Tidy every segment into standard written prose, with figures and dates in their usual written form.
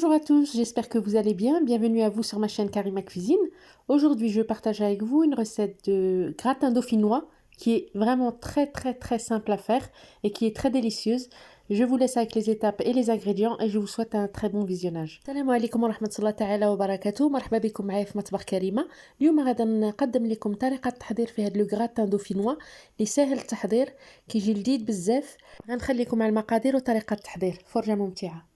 Bonjour à tous, j'espère que vous allez bien. Bienvenue à vous sur ma chaîne Karima Cuisine. Aujourd'hui, je partage avec vous une recette de gratin dauphinois qui est vraiment très simple à faire et qui est très délicieuse. Je vous laisse avec les étapes et les ingrédients et je vous souhaite un très bon visionnage. السلام عليكم ورحمة الله تعالى وبركاته. مرحبا بكم معايا في مطبخ كريمة. اليوم غادا نقدم لكم طريقة تحضير في هذا لو غراتان دوفينوا اللي سهل التحضير كيجي لذيذ بزاف. غنخليكم على المقادير وطريقة التحضير. فرجة ممتعة.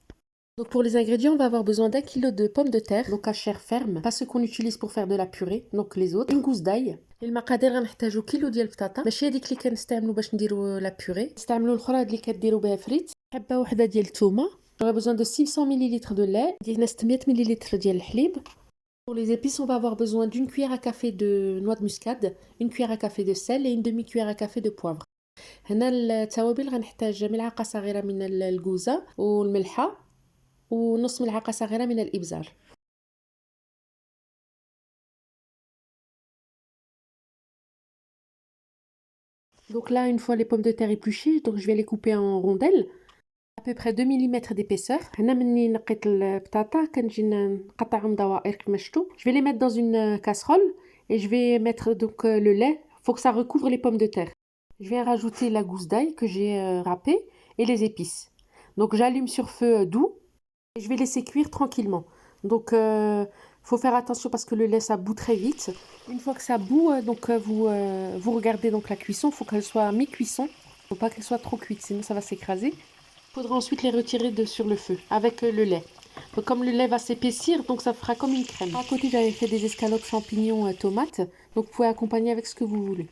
Donc pour les ingrédients, on va avoir besoin d'1 kg de pommes de terre, donc à chair ferme, pas ceux qu'on utilise pour faire de la purée, donc les autres, une gousse d'ail. المقادير غنحتاجو كيلو ديال البطاطا، ماشي هذيك اللي كنستعملو باش نديرو لا بوري، نستعملو الاخرى اللي كديرو بها فريت. حبه وحده ديال الثومه. J'aurai besoin de 600 ml de lait, 600 ml ديال الحليب. Pour les épices, on va avoir besoin d'une cuillère à café de noix de muscade, une cuillère à café de sel et une demi-cuillère à café de poivre. هنا التوابل غنحتاج ملعقه صغيره من الكوزه والملحه ونص ملعقة صغيرة من الإبزار. Donc là, une fois les pommes de terre épluchées, donc je vais les couper en rondelles, à peu près 2 mm d'épaisseur. هنا مني نقيت البطاطا كنجي نقطعهم دوائر كما شفتوا. Je vais les mettre dans une casserole et je vais mettre donc le lait. Faut que ça recouvre les pommes de terre. Je vais rajouter la gousse d'ail que j'ai râpée et les épices. Donc j'allume sur feu doux. Et je vais laisser cuire tranquillement. Donc, faut faire attention parce que le lait, ça bout très vite. Une fois que ça bout, vous regardez donc la cuisson. Il faut qu'elle soit mi-cuisson. Il ne faut pas qu'elle soit trop cuite, sinon ça va s'écraser. Il faudra ensuite les retirer sur le feu avec le lait. Donc, comme le lait va s'épaissir, donc ça fera comme une crème. À côté, j'avais fait des escalopes champignons tomates. Donc, vous pouvez accompagner avec ce que vous voulez.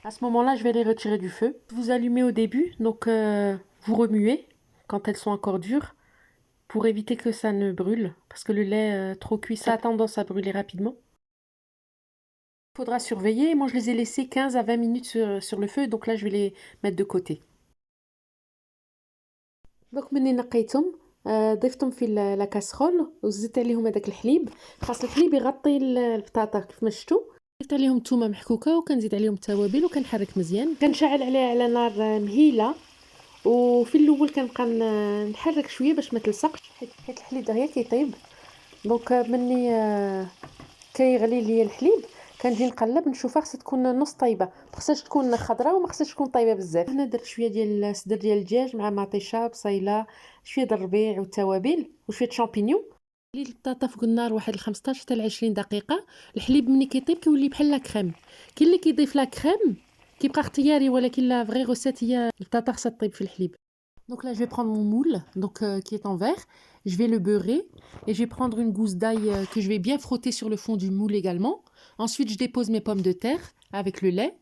À ce moment-là, je vais les retirer du feu. Vous allumez au début, donc vous remuez quand elles sont encore dures, pour éviter que ça ne brûle, parce que le lait trop cuit, ça a tendance à brûler rapidement. Il faudra surveiller. Moi, je les ai laissés 15 à 20 minutes sur le feu, donc là, je vais les mettre de côté. Donc, مني نقيتهم ضفتهم في لا كاسرول وزدت عليهم هذاك الحليب. خاص الحليب يغطي البطاطا كيف ما شفتوا. زدت عليهم الثومه محكوكه وكنزيد عليهم التوابل وكنحرك مزيان. كنشعل عليها على نار مهيله. وفي الاول كنبقى نحرك شويه باش ما تلصقش حيت الحليب دغيا كيطيب. دونك مني كيغلي ليا الحليب كنجي نقلب نشوفها خصها تكون نص طايبه، ما خصهاش تكون خضراء وما خصهاش تكون طايبه بزاف. هنا درت شويه ديال الصدر ديال الدجاج مع مطيشه بصيله شويه د الربيع والتوابل وشويه شامبينيون. لي البطاطا فوق النار واحد 15 حتى ل 20 دقيقه. الحليب ملي كيطيب كيولي بحال لا كريم. كاين اللي كيضيف لا كريم كيبقى اختياري، ولكن لا فغي غوسيت هي البطاطا خصها تطيب في الحليب. Donc là, je vais prendre mon moule, donc qui est en verre. Je vais le beurrer et je vais prendre une gousse d'ail que je vais bien frotter sur le fond du moule également. Ensuite, je dépose mes pommes de terre avec le lait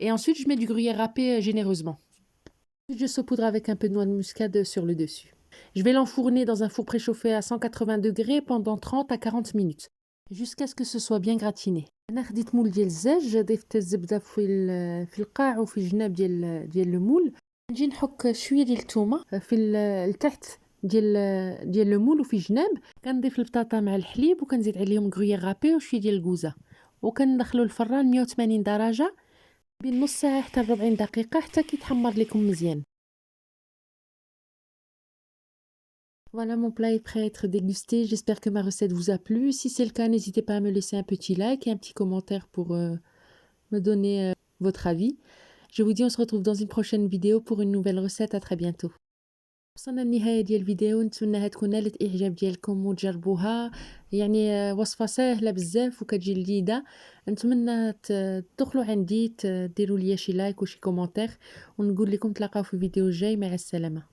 et ensuite je mets du gruyère râpé généreusement. Ensuite, je saupoudre avec un peu de noix de muscade sur le dessus. Je vais l'enfourner dans un four préchauffé à 180 degrés pendant 30 à 40 minutes jusqu'à ce que ce soit bien gratiné. أنا خديت مول ديال الزاج، ضفت الزبدة في القاع وفي الجناب ديال المول. نجي نحك شويه ديال الثومه في التحت ديال لو مول وفي الجناب. كنضيف البطاطا مع الحليب وكنزيد عليهم غريير رابي وشويه ديال الكوزه وكندخلو الفران 180 درجه بين نص ساعه حتى 40 دقيقه حتى كيتحمر لكم مزيان. Voilà, mon plat est prêt à être dégusté. J'espère que ma recette vous a plu. Si c'est le cas, n'hésitez pas à me laisser un petit like et un petit commentaire pour me donner votre avis. Je vous dis on se retrouve dans une prochaine vidéo pour une nouvelle recette. À très bientôt. وصلنا للنهاية ديال الفيديو، نتمنى تكون نالت اعجاب ديالكم وتجربوها. يعني وصفة سهلة بزاف وكتجي لذيذة. نتمنى تدخلوا عندي ديروا لي شي لايك وشي كومنتير ونقول لكم تلاقاو في الفيديو الجاي. مع السلامة.